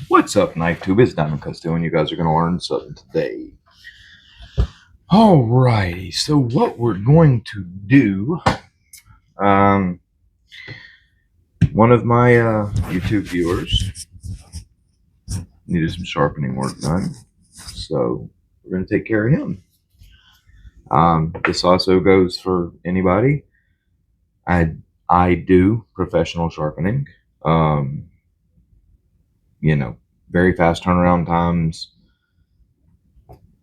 What's up, Knife Tube? It's Diamond Custodian, and you guys are going to learn something today. Alrighty, so what we're going to do, one of my YouTube viewers needed some sharpening work done, so we're going to take care of him. This also goes for anybody. I do professional sharpening. You know, very fast turnaround times.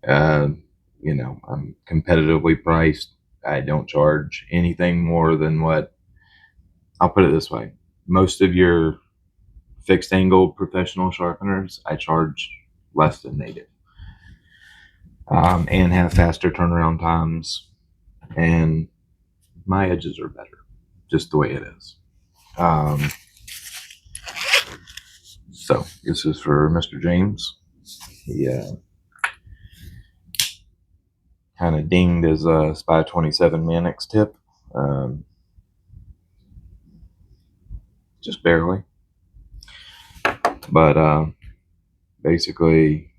You know, I'm competitively priced. I don't charge anything more than what, I'll put it this way. Most of your fixed angle professional sharpeners, I charge less than they do. And have faster turnaround times. And my edges are better, just the way it is. So this is for Mr. James. He kind of dinged his Spy27 Manix tip. Just barely. But basically,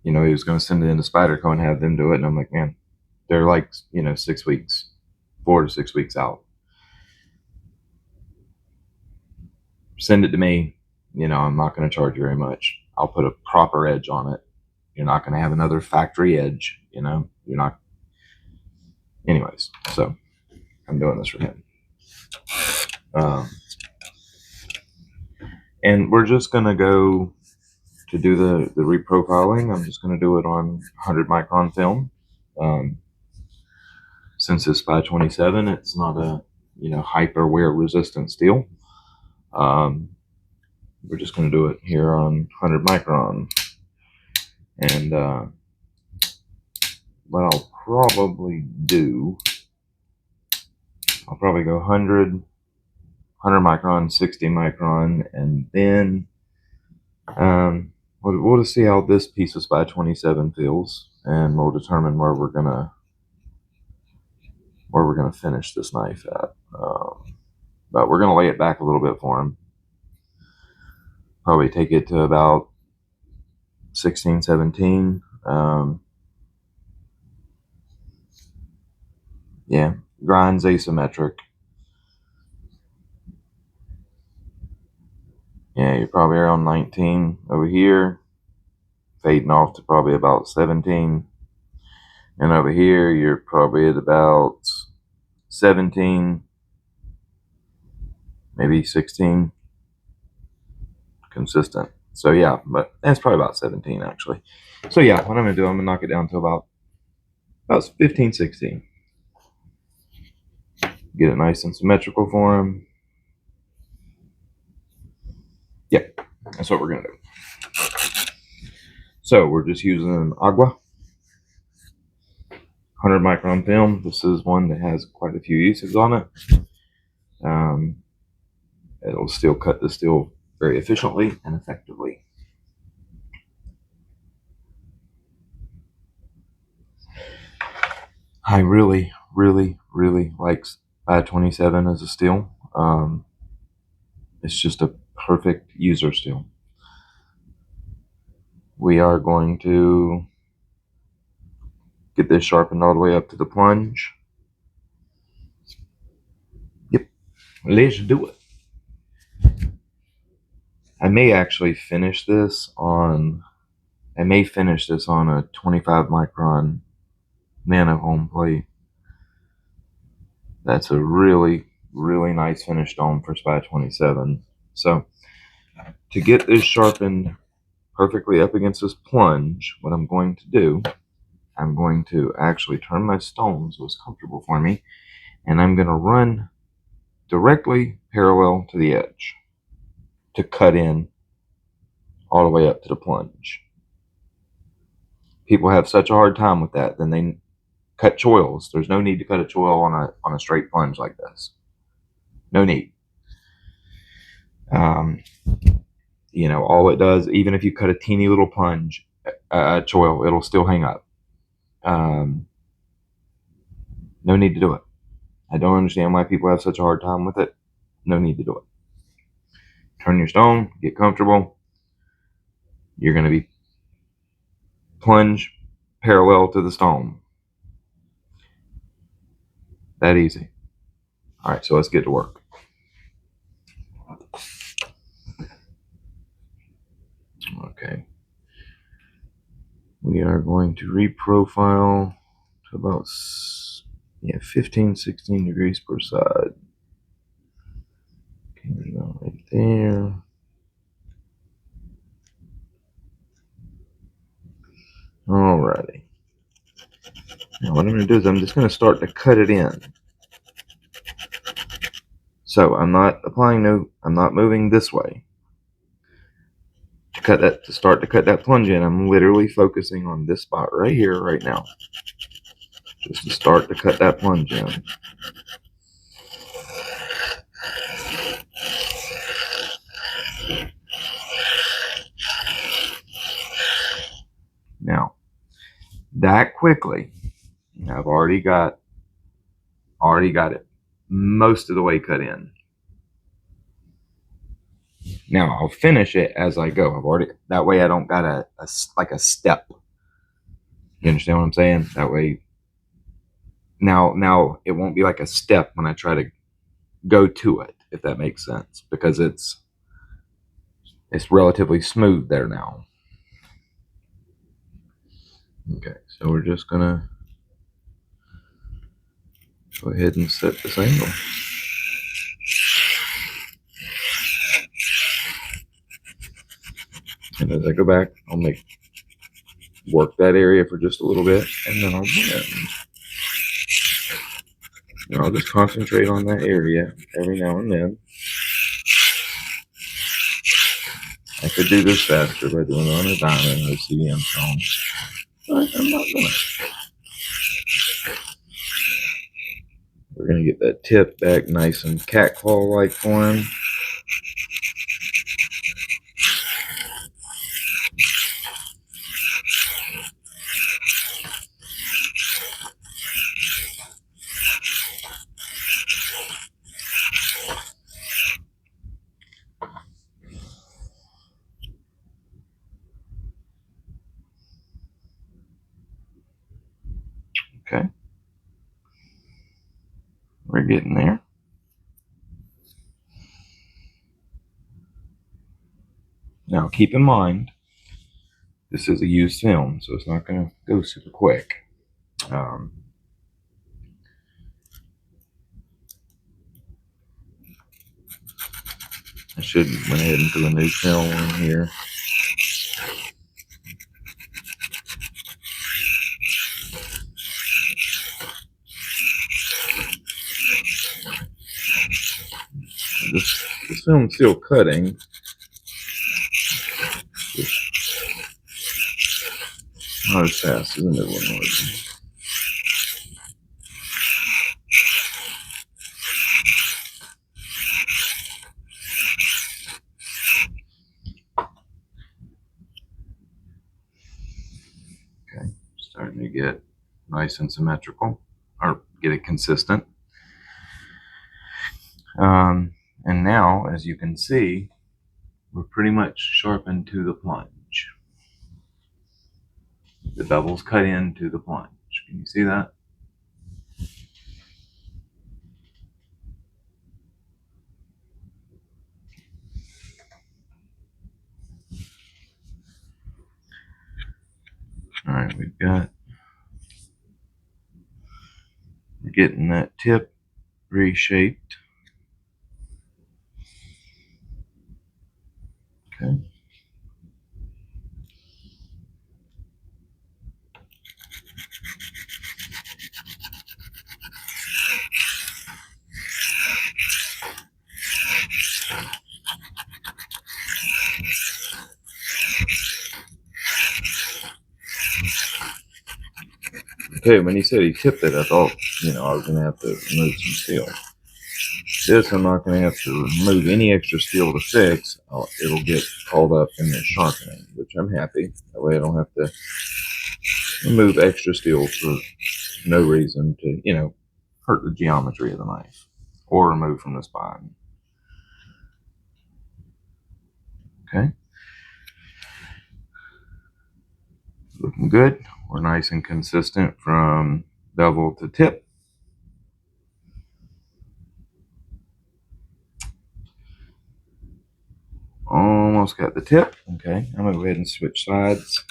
you know, he was going to send it into Spyderco and have them do it. And I'm like, man, they're like, you know, 6 weeks, 4 to 6 weeks out. Send it to me. You know, I'm not going to charge you very much. I'll put a proper edge on it. You're not going to have another factory edge, you know, you're not. Anyways, so I'm doing this for him. And we're just going to go to do the reprofiling. I'm just going to do it on 100 micron film. Since it's Spy27, it's not a, you know, hyper wear resistant steel. We're just going to do it here on 100 micron. And what I'll probably do, I'll probably go 100 micron, 60 micron, and then we'll just see how this piece of Spy27 feels, and we'll determine where we're gonna finish this knife at. But we're gonna lay it back a little bit for him. Probably take it to about 16, 17. Yeah, grinds asymmetric. Yeah, you're probably around 19 over here, fading off to probably about 17. And over here, you're probably at about 17, maybe 16. Consistent. So yeah, but that's probably about 17 actually. So yeah, what I'm gonna do, I'm gonna knock it down to about 15, 16. Get it nice and symmetrical for him. Yeah, that's what we're gonna do. So we're just using Agua 100 micron film. This is one that has quite a few uses on it. It'll still cut the steel very efficiently and effectively. I really, really, really like Spy27 as a steel. It's just a perfect user steel. We are going to get this sharpened all the way up to the plunge. Yep, let's do it. I may actually finish this on, a 25 micron Nano-Hone plate. That's a really, really nice finish stone for Spy27. So to get this sharpened perfectly up against this plunge, what I'm going to do, I'm going to actually turn my stone so it's comfortable for me, and I'm going to run directly parallel to the edge to cut in all the way up to the plunge. People have such a hard time with that, then they cut choils. There's no need to cut a choil on a straight plunge like this. No need. You know, all it does, even if you cut a teeny little plunge, choil, it'll still hang up. No need to do it. I don't understand why people have such a hard time with it. No need to do it. Turn your stone, get comfortable, you're going to be plunge parallel to the stone. That easy. All right, so let's get to work. Okay. We are going to reprofile to about 15, 16 degrees per side. Okay, right there. Alrighty. Now what I'm going to do is I'm just going to start to cut it in. So I'm not moving this way. To start to cut that plunge in, I'm literally focusing on this spot right here, right now. Just to start to cut that plunge in. Now, that quickly, I've already got it most of the way cut in. Now I'll finish it as I go. That way I don't got a step. You understand what I'm saying? That way, now it won't be like a step when I try to go to it, if that makes sense, because it's relatively smooth there now. Okay, so we're just gonna go ahead and set this angle. And as I go back, I'll work that area for just a little bit, and then I'll blend. And I'll just concentrate on that area every now and then. I could do this faster by doing it on a diamond or CDM stone, but I'm not gonna. We're gonna get that tip back nice and catclaw-like for him. Okay. We're getting there. Now keep in mind, this is a used film, so it's not going to go super quick. I should have went ahead and put a new film in here. This film's still cutting. Not as fast as the new one was. Okay, starting to get nice and symmetrical, or get it consistent. And now, as you can see, we're pretty much sharpened to the plunge. The bevel's cut into the plunge. Can you see that? All right, we're getting that tip reshaped. Okay. Okay, when he said he tipped it, I thought, I was going to have to remove some steel. This, I'm not going to have to remove any extra steel to fix. It'll get called up in the sharpening, which I'm happy. That way I don't have to remove extra steel for no reason to, hurt the geometry of the knife or remove from the spine. Okay. Looking good. We're nice and consistent from bevel to tip. Almost got the tip. Okay, I'm gonna go ahead and switch sides.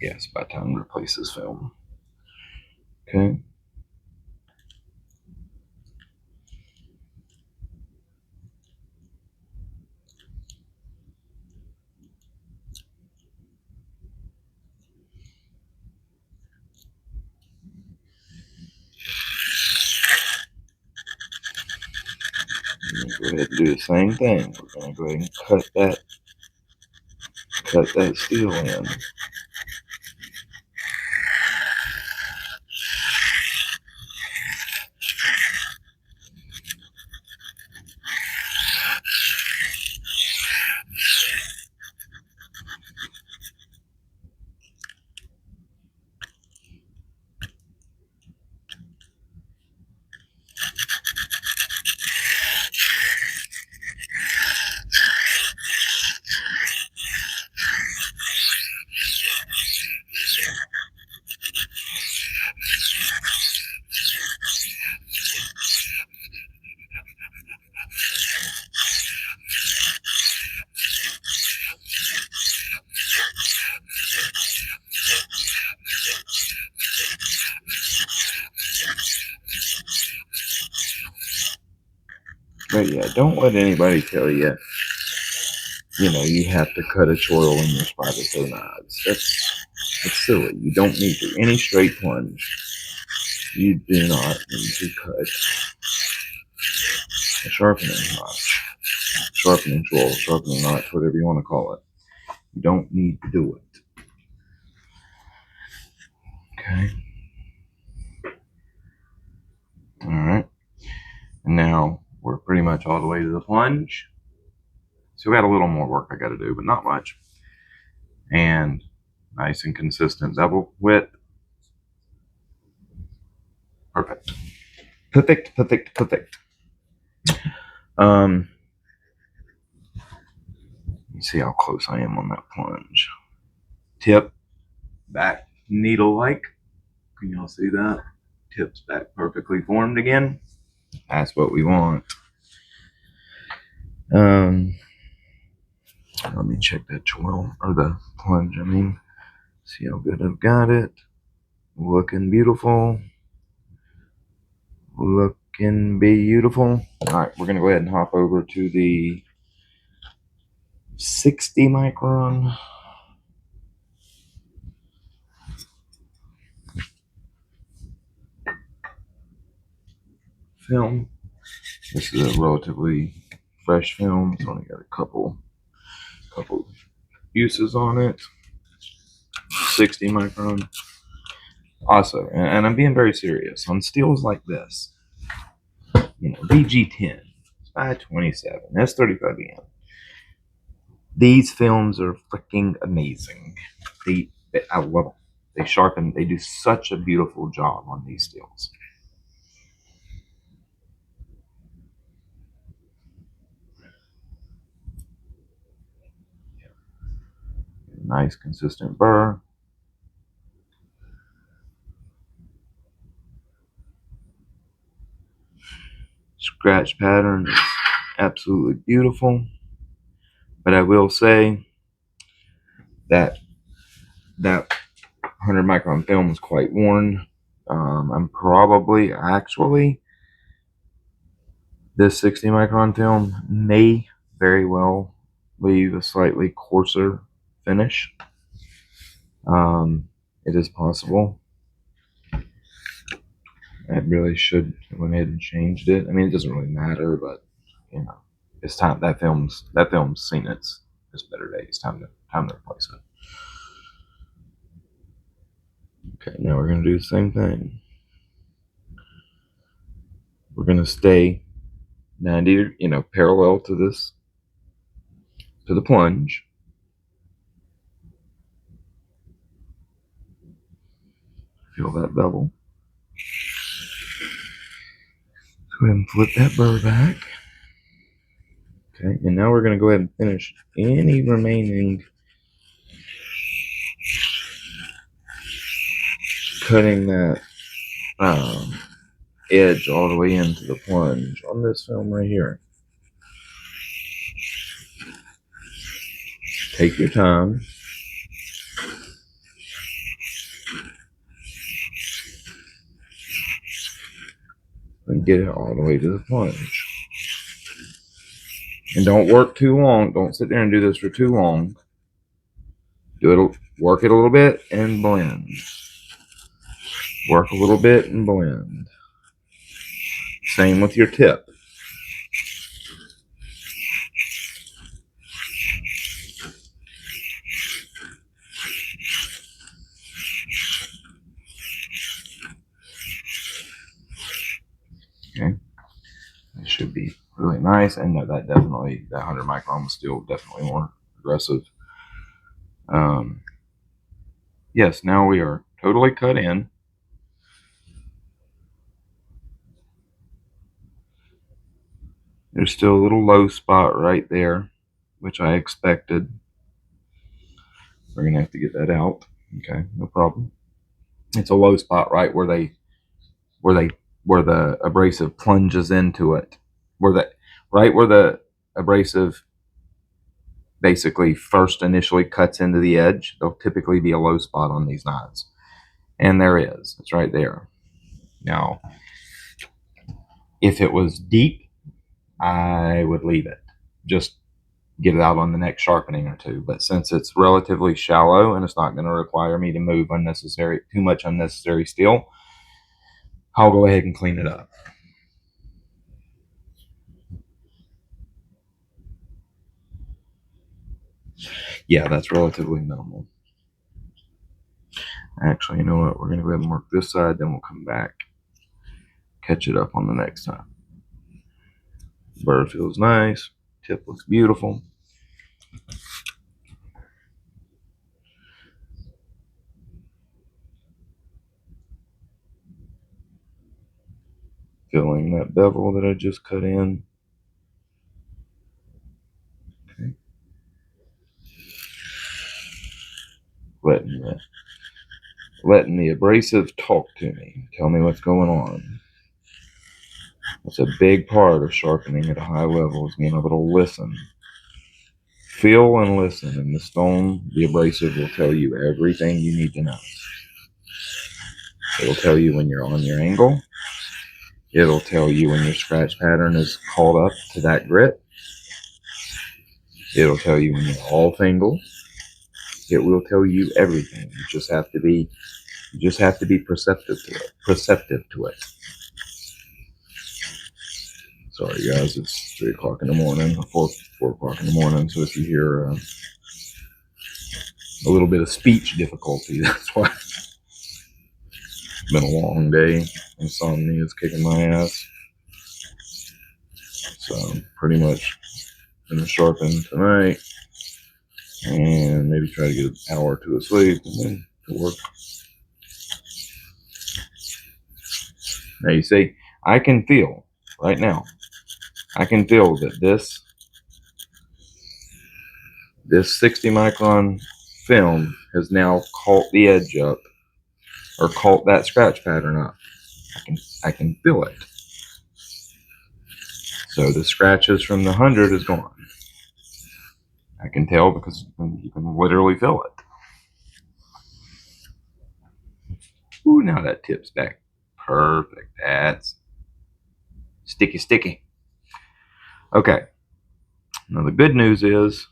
Yes, by time to replace this film. Okay. Go ahead and do the same thing. We're gonna go ahead and cut that steel in. But yeah, don't let anybody tell you, you have to cut a choil in your Spyderco knives. That's silly. You don't need to. Any straight plunge, you do not need to cut a sharpening notch, sharpening choil, sharpening notch, whatever you want to call it. You don't need to do it. Okay. All right. And now we're pretty much all the way to the plunge. So we got a little more work I got to do, but not much. And nice and consistent bevel width. Perfect. Perfect, perfect, perfect. Let me see how close I am on that plunge. Tip back needle-like. Can y'all see that? Tips back perfectly formed again. That's what we want. Let me check that choil, or the plunge, I mean. See how good I've got it. Looking beautiful. Looking beautiful. Alright, we're going to go ahead and hop over to the 60 micron film. This is a relatively fresh film. It's only got a couple uses on it. 60 micron. Also, and I'm being very serious, on steels like this, VG10, Spy27, S35EM. These films are freaking amazing. I love them. They sharpen. They do such a beautiful job on these steels. Nice consistent burr. Scratch pattern is absolutely beautiful. But I will say that 100 micron film is quite worn. I'm probably actually, this 60 micron film may very well leave a slightly coarser finish. It is possible. I really should have went ahead and changed it. I mean, it doesn't really matter, but it's time. That film's seen its better days. Time to replace it. Okay, now we're gonna do the same thing. We're gonna stay 90, parallel to the plunge. Feel that bevel. Go ahead and flip that burr back. Okay, and now we're going to go ahead and finish any remaining cutting that edge all the way into the plunge on this film right here. Take your time. And get it all the way to the plunge. And don't work too long. Don't sit there and do this for too long. Do it, work it a little bit and blend. Work a little bit and blend. Same with your tip. Okay. It should be really nice. And no, that 100 micron was still definitely more aggressive. Yes, now we are totally cut in. There's still a little low spot right there, which I expected. We're gonna have to get that out. Okay, no problem. It's a low spot right where the abrasive plunges into it, where the abrasive basically first initially cuts into the edge. There'll typically be a low spot on these knives, and there is. It's right there. Now, if it was deep, I would leave it. Just get it out on the next sharpening or two. But since it's relatively shallow and it's not going to require me to move too much unnecessary steel, I'll go ahead and clean it up. Yeah, that's relatively minimal. Actually, you know what? We're going to go ahead and work this side, then we'll come back, catch it up on the next time. Burr feels nice. Tip looks beautiful. Filling that bevel that I just cut in. Okay. Letting the abrasive talk to me. Tell me what's going on. That's a big part of sharpening at a high level, is being able to listen. Feel and listen. And the stone, the abrasive, will tell you everything you need to know. It'll tell you when you're on your angle. It'll tell you when your scratch pattern is called up to that grit. It'll tell you when you're off angle. It will tell you everything. You just have to be perceptive to it. Sorry guys, it's 3 o'clock in the morning, 4 o'clock in the morning, so if you hear a little bit of speech difficulty, that's why. It's been a long day. Insomnia is kicking my ass. So pretty much gonna sharpen tonight and maybe try to get an hour or 2 of sleep and then to work. Now you see, I can feel right now, I can feel that this 60 micron film has now caught the edge up, or caught that scratch pattern up. I can feel it. So the scratches from the 100 is gone. I can tell because you can literally feel it. Ooh, now that tip's back. Perfect. That's sticky. Okay. Now the good news is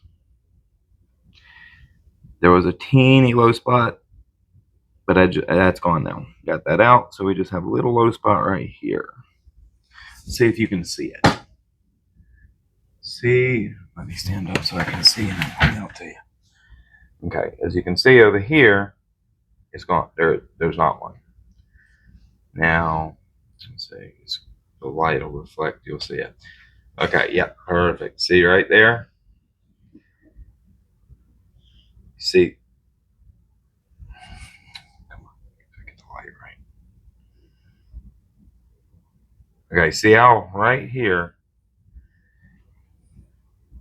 there was a teeny low spot, but that's gone now. Got that out, so we just have a little low spot right here. Let's see if you can see it. See, let me stand up so I can see and point out to you. Okay, as you can see over here, it's gone. There's not one. Now, let's see, the light will reflect, you'll see it. Okay, yeah, perfect. See right there? See? Come on, get the light right. Okay, see how right here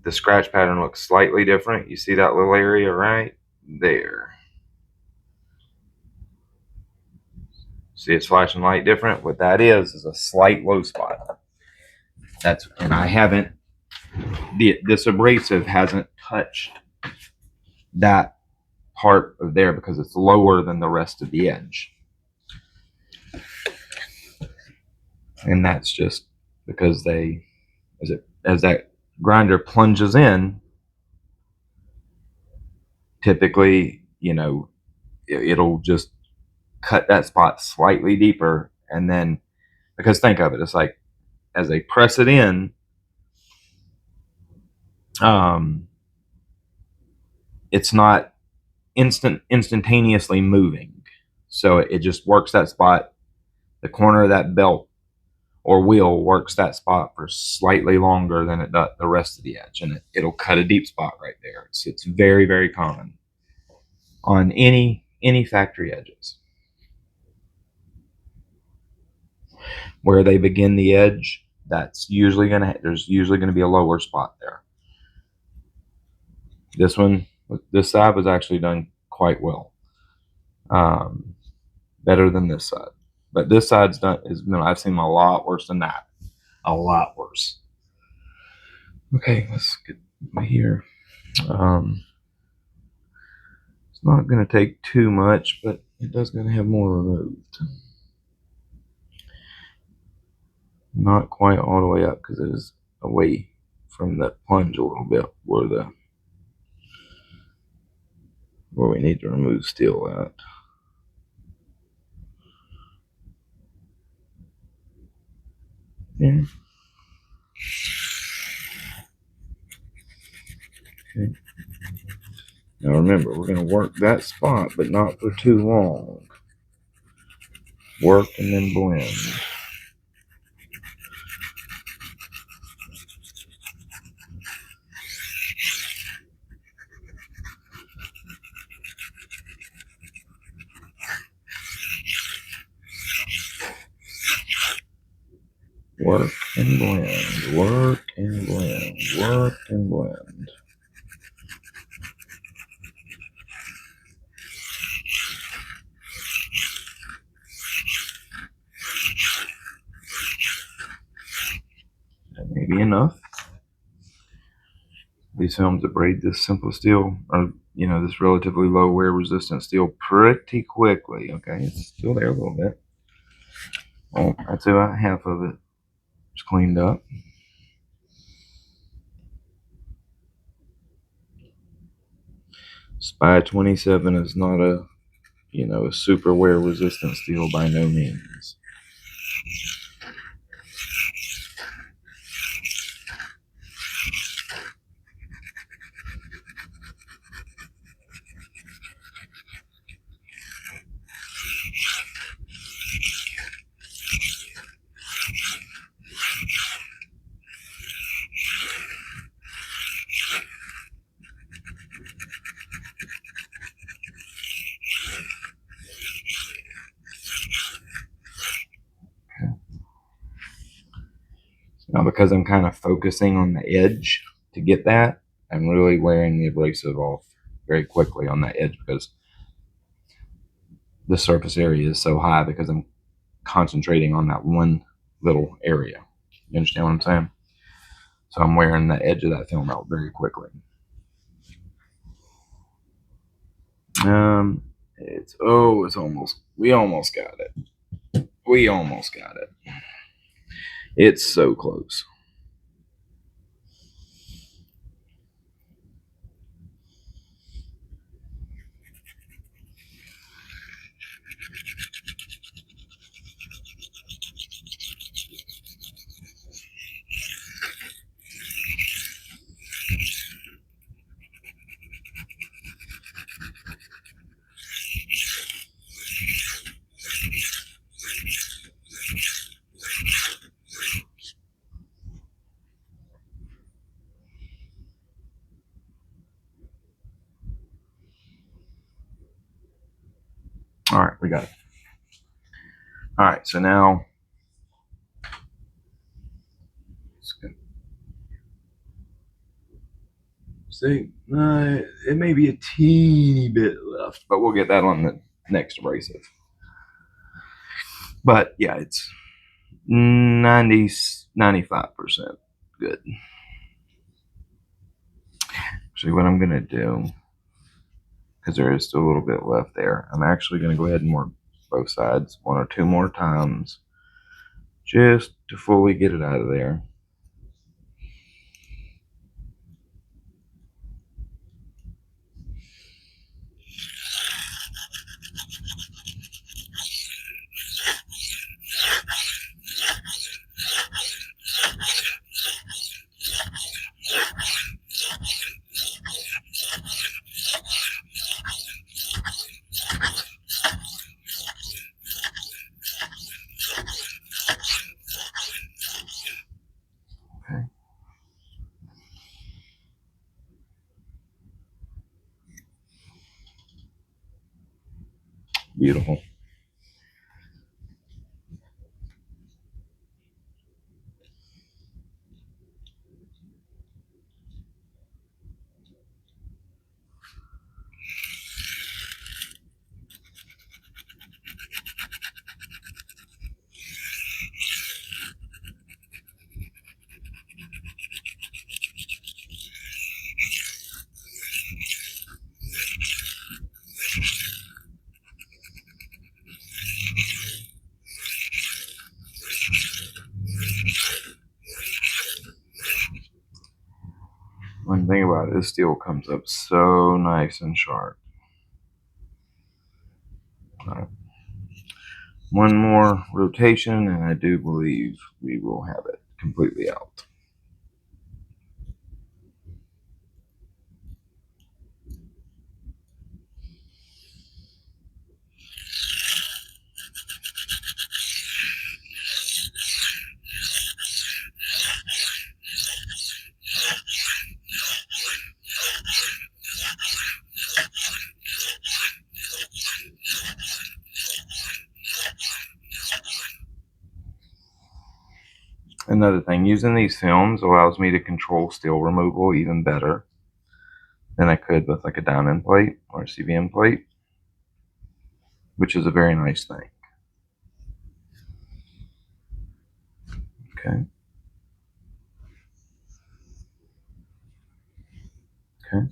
the scratch pattern looks slightly different. You see that little area right there? See it's flashing light different? What that is a slight low spot. That's, and I haven't, this abrasive hasn't touched that part of there because it's lower than the rest of the edge. And that's just because they, as that grinder plunges in, typically, you know, it'll just cut that spot slightly deeper. And then, because think of it, it's like as they press it in, it's not instantaneously moving. So it just works that spot, the corner of that belt or wheel works that spot for slightly longer than it does the rest of the edge, and it'll cut a deep spot right there. It's very, very common on any factory edges where they begin the edge. That's usually there's usually gonna be a lower spot there. This one, this side was actually done quite well, better than this side. But this side's done I've seen a lot worse than that, a lot worse. Okay, let's get here. It's not going to take too much, but it does going to have more removed. Not quite all the way up because it is away from that plunge a little bit where we need to remove steel at. Yeah. Okay. Now remember, we're going to work that spot, but not for too long. Work and then blend. Work and blend, work and blend, work and blend. That may be enough. These films that braid this simple steel, or this relatively low wear resistant steel pretty quickly. Okay, it's still there a little bit. Oh, I'd say about half of it is cleaned up. Spy27 is not a super wear resistant steel by no means. Now, because I'm kind of focusing on the edge to get that, I'm really wearing the abrasive off very quickly on that edge because the surface area is so high because I'm concentrating on that one little area. You understand what I'm saying? So I'm wearing the edge of that film out very quickly. We almost got it. We almost got it. It's so close. All right, we got it. All right, so now See, it may be a teeny bit left, but we'll get that on the next abrasive. But yeah, it's 95% good. Actually, what I'm going to do, because there is still a little bit left there, I'm actually going to go ahead and work both sides 1 or 2 more times just to fully get it out of there. Okay. Beautiful. One thing about it, this steel comes up so nice and sharp. All right. One more rotation, and I do believe we will have it completely out. Another thing, using these films allows me to control steel removal even better than I could with like a diamond plate or a CVM plate, which is a very nice thing. Okay. Okay.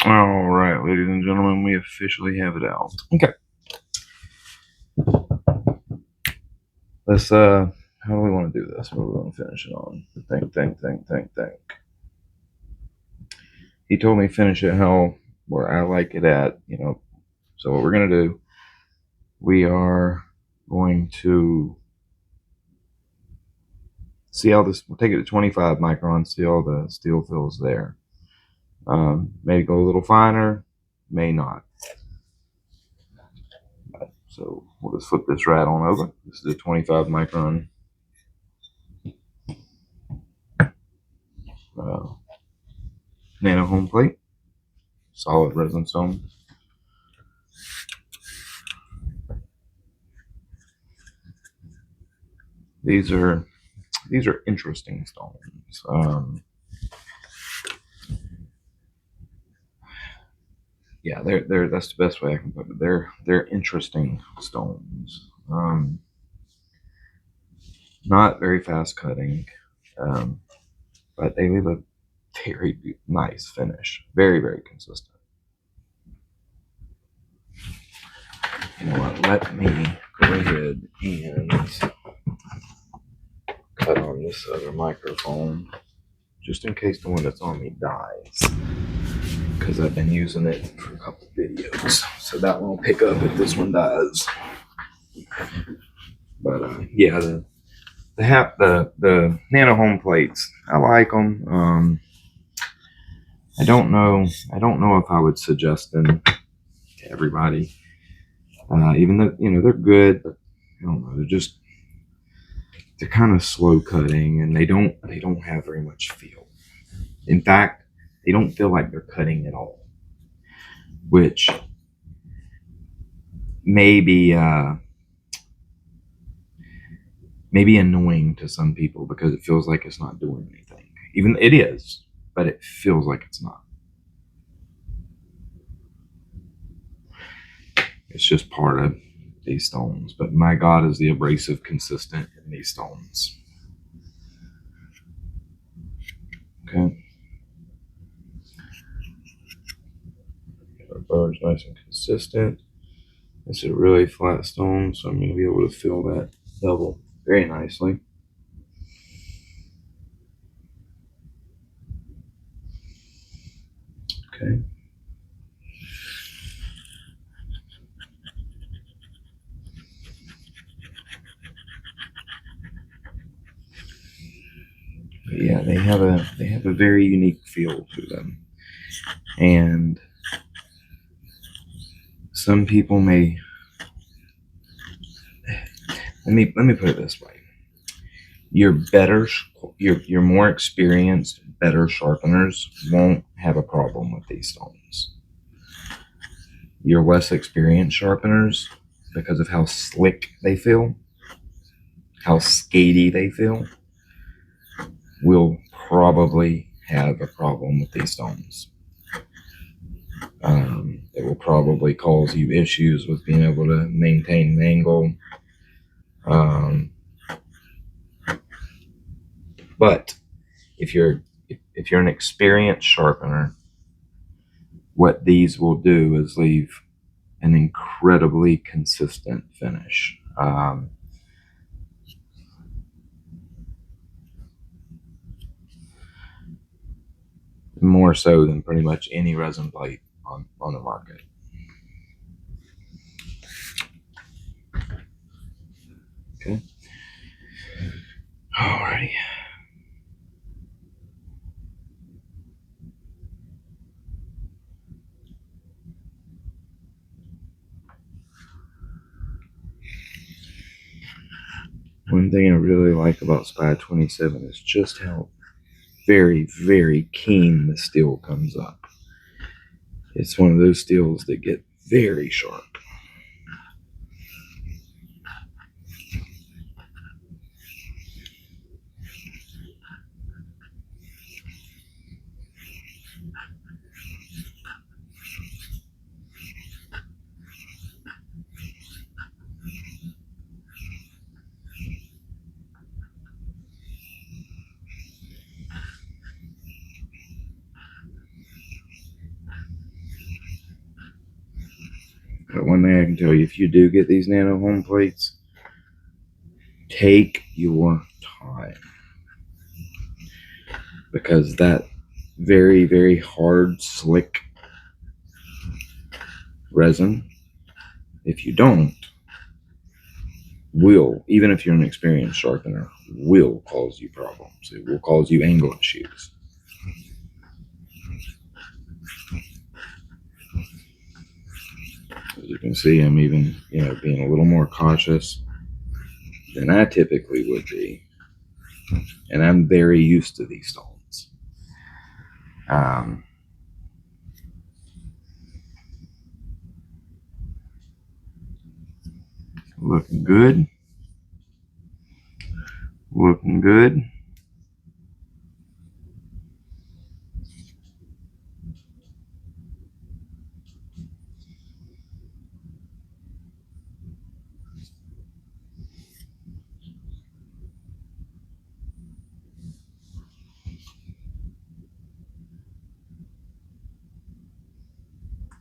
All right, ladies and gentlemen, we officially have it out. Okay. Let's how do we want to do this? What are we going to finish it on? Think. He told me finish it how where I like it at, you know. So what we're going to do, we are going to see how this, we'll take it to 25 microns, see all the steel fills there. May go a little finer, may not. So we'll just flip this right on over. This is a 25 micron Nano-Hone plate, solid resin stone. These are interesting stones. Yeah, they're that's the best way I can put it. They're interesting stones. Not very fast cutting, but they leave a very nice finish. Very, very consistent. You know what? Let me go ahead and cut on this other microphone just in case the one that's on me dies. because I've been using it for a couple videos. So that one will pick up if this one does. But yeah, the Nano-Hone plates, I like them. I don't know if I would suggest them to everybody. Even though, you know, they're good, but I don't know, they're kind of slow cutting, and they don't have very much feel. In fact, they don't feel like they're cutting at all, which may be annoying to some people because it feels like it's not doing anything. Even it is, but it feels like it's not. It's just part of these stones. But my God, is the abrasive consistent in these stones. Okay. Our bur's nice and consistent. It's a really flat stone, so I'm going to be able to fill that double very nicely. Okay. But yeah, they have a very unique feel to them, and some people may. Let me put it this way: your more experienced, better sharpeners won't have a problem with these stones. Your less experienced sharpeners, because of how slick they feel, how skatey they feel, will probably have a problem with these stones. It will probably cause you issues with being able to maintain an angle. But if you're an experienced sharpener, what these will do is leave an incredibly consistent finish. More so than pretty much any resin plate on the market. Okay. Alrighty. One thing I really like about Spy27 is just how very, very keen the steel comes up. It's one of those steels that get very sharp. But one thing I can tell you, if you do get these Nano-Hone plates, take your time, because that very, very hard, slick resin, if you don't, will, even if you're an experienced sharpener, will cause you problems. It will cause you angle issues. As you can see, I'm even, being a little more cautious than I typically would be. And I'm very used to these stones. Looking good. Looking good.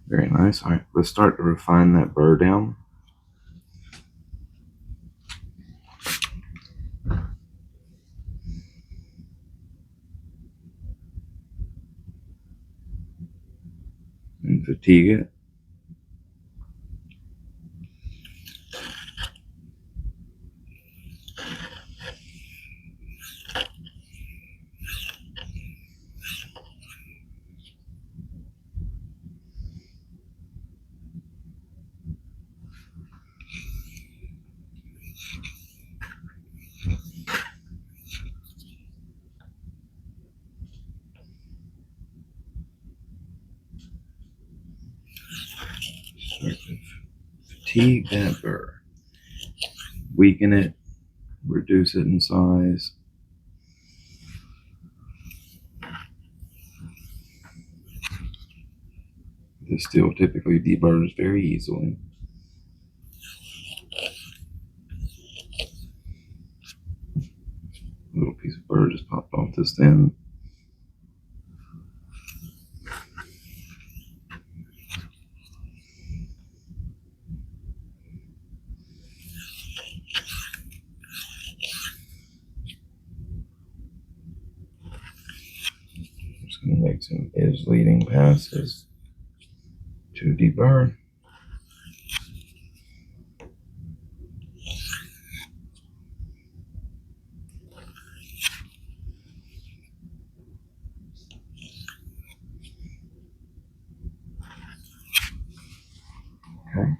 Very nice. All right, let's start to refine that burr down. fatigue it. Start to fatigue that burr. Weaken it, reduce it in size. This steel typically deburrs very easily. A little piece of burr just popped off this end. Just going to make some edge leading passes to deburr. Okay.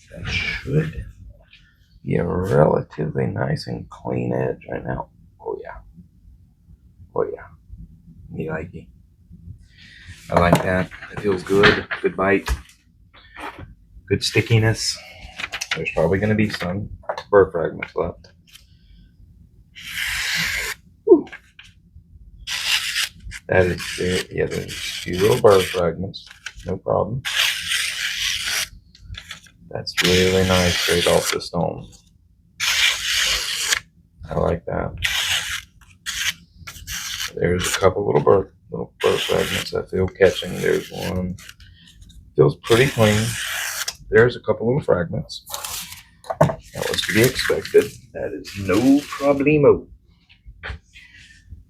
That should be a relatively nice and clean edge right now. Oh yeah. Oh yeah. Me like it. I like that. It feels good. Good bite. Good stickiness. There's probably going to be some burr fragments left. Ooh. That is it. Yeah, there's a few little burr fragments. No problem. That's really nice straight off the stone. I like that. There's a couple little burr fragments I feel catching. There's one. Feels pretty clean. There's a couple little fragments. That was to be expected. That is no problemo.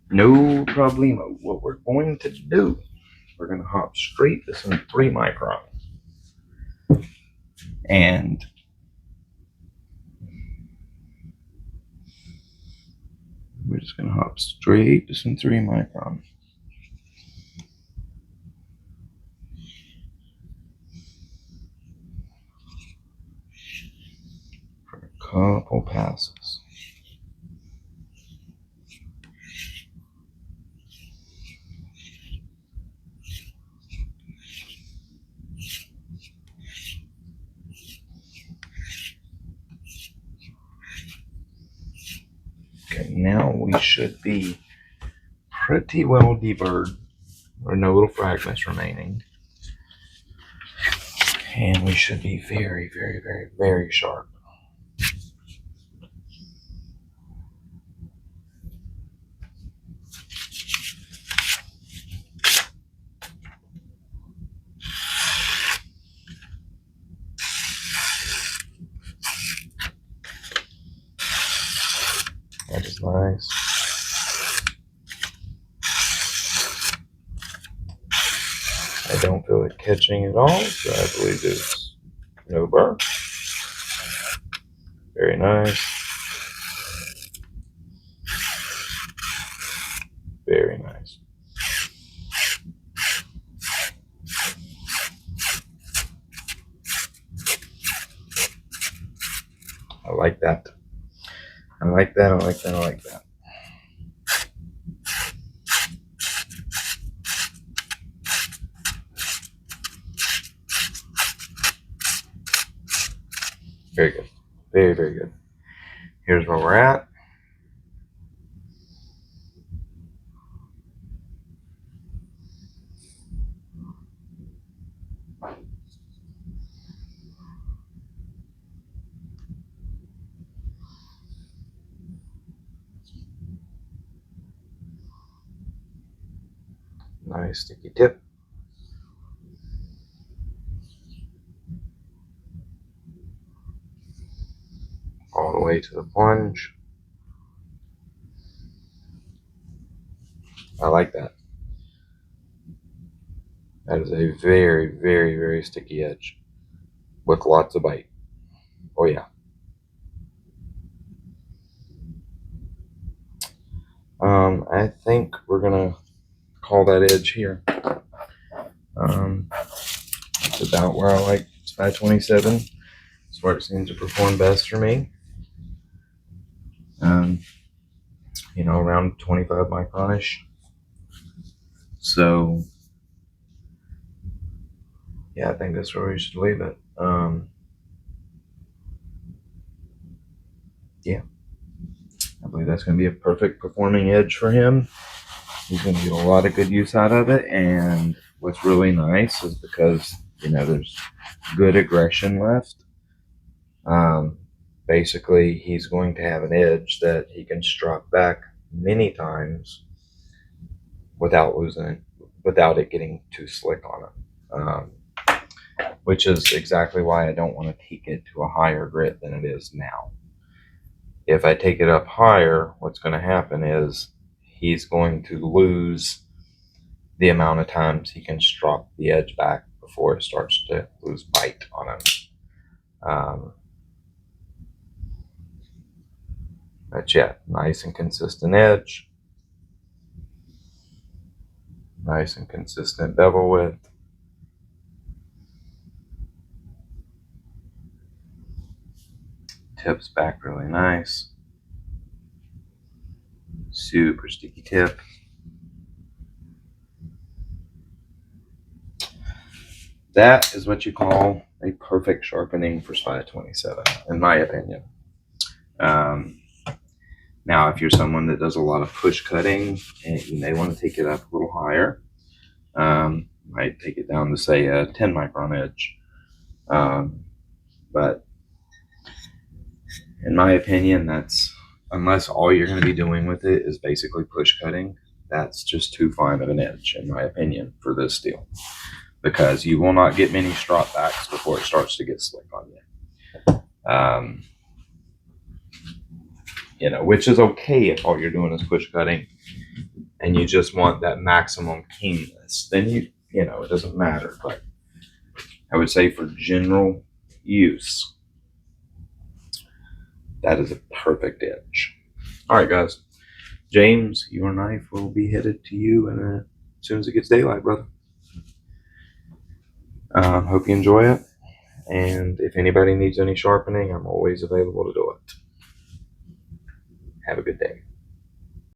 No problemo. What we're going to do, we're going to hop straight to some 3 micron. And we're just going to hop straight to some 3 micron. For a couple passes. Okay, now we should be pretty well deburred. There are no little fragments remaining. And we should be very, very, very, very sharp. That is nice. I don't feel it catching at all, so I believe there's no burr. Very nice. Very nice. I like that. I like that. I like that. I like that. Very good. Very, very good. Here's where we're at. Nice sticky tip. All the way to the plunge. I like that. That is a very, very, very sticky edge with lots of bite. Oh yeah. I think we're gonna call that edge here. It's about where I like Spy27. It's where it seems to perform best for me. You know, around 25 micronish. So yeah, I think that's where we should leave it. Yeah, I believe that's going to be a perfect performing edge for him. He's going to get a lot of good use out of it. And what's really nice is because, you know, there's good aggression left. Basically, he's going to have an edge that he can strop back many times without losing it, without it getting too slick on him. Which is exactly why I don't want to take it to a higher grit than it is now. If I take it up higher, what's going to happen is he's going to lose the amount of times he can strop the edge back before it starts to lose bite on him. But yeah, nice and consistent edge. Nice and consistent bevel width. Tips back really nice. Super sticky tip. That is what you call a perfect sharpening for Spy27, in my opinion. Now, if you're someone that does a lot of push cutting, and you may want to take it up a little higher. Might take it down to, say, a 10 micron edge. But in my opinion, that's, unless all you're going to be doing with it is basically push cutting, that's just too fine of an edge, in my opinion, for this steel. Because you will not get many strop backs before it starts to get slick on you. You know, which is okay if all you're doing is push cutting and you just want that maximum keenness. Then you know, it doesn't matter. But I would say for general use, that is a perfect edge. All right, guys. James, your knife will be headed to you as soon as it gets daylight, brother. Hope you enjoy it. And if anybody needs any sharpening, I'm always available to do it. Have a good day.